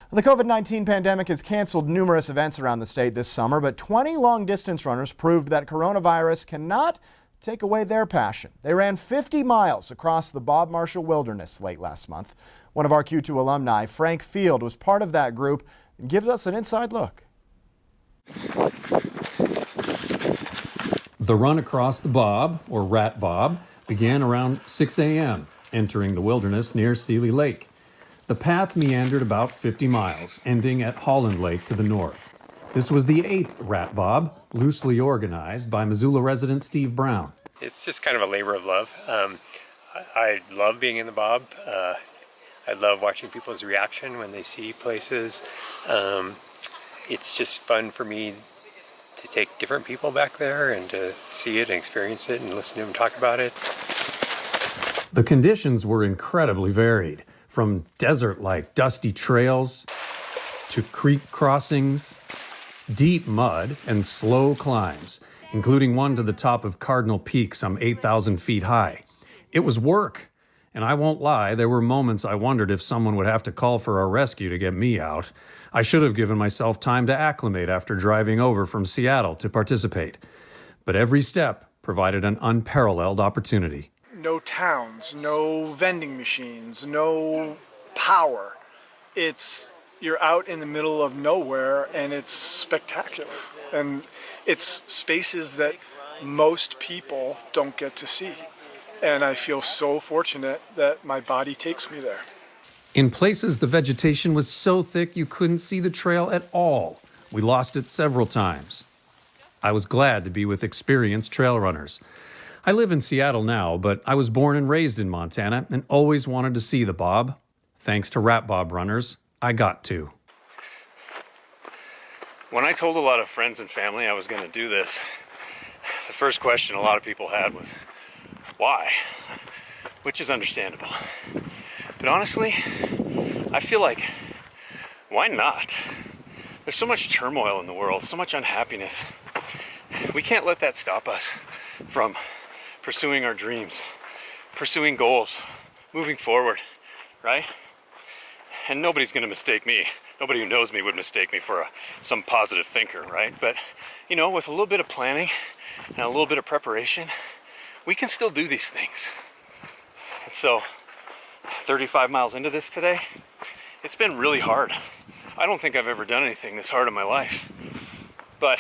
The COVID-19 pandemic has canceled numerous events around the state this summer, but 20 long-distance runners proved that coronavirus cannot take away their passion. They ran 50 miles across the Bob Marshall Wilderness late last month. One of our Q2 alumni, Frank Field, was part of that group and gives us an inside look. The run across the Bob, or RatBob, began around 6 a.m., entering the wilderness near Seeley Lake. The path meandered about 50 miles, ending at Holland Lake to the north. This was the 8th RatBob, loosely organized by Missoula resident Steve Brown. It's just kind of a labor of love. I love being in the Bob. I love watching people's reaction when they see places. It's just fun for me to take different people back there and to see it and experience it and listen to them talk about it. The conditions were incredibly varied, from desert-like dusty trails to creek crossings, deep mud, and slow climbs, including one to the top of Cardinal Peak, some 8,000 feet high. It was work, and I won't lie, there were moments I wondered if someone would have to call for a rescue to get me out. I should have given myself time to acclimate after driving over from Seattle to participate. But every step provided an unparalleled opportunity. No towns, no vending machines, no power. You're out in the middle of nowhere and it's spectacular. And it's spaces that most people don't get to see. And I feel so fortunate that my body takes me there. In places, the vegetation was so thick you couldn't see the trail at all. We lost it several times. I was glad to be with experienced trail runners. I live in Seattle now, but I was born and raised in Montana and always wanted to see the Bob. Thanks to RatBob runners, I got to. When I told a lot of friends and family I was going to do this, the first question a lot of people had was, why? Which is understandable. But honestly, I feel like, why not? There's so much turmoil in the world, so much unhappiness. We can't let that stop us from pursuing our dreams, pursuing goals, moving forward, right? And nobody's gonna mistake me. Nobody who knows me would mistake me for some positive thinker, right? But, you know, with a little bit of planning and a little bit of preparation, we can still do these things. And so, 35 miles into this today, it's been really hard. I don't think I've ever done anything this hard in my life, but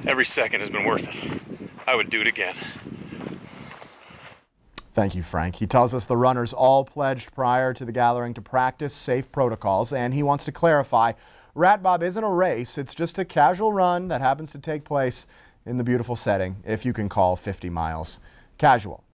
every second has been worth it. I would do it again. Thank you, Frank. He tells us the runners all pledged prior to the gathering to practice safe protocols, and he wants to clarify, RatBob isn't a race, it's just a casual run that happens to take place in the beautiful setting, if you can call 50 miles casual.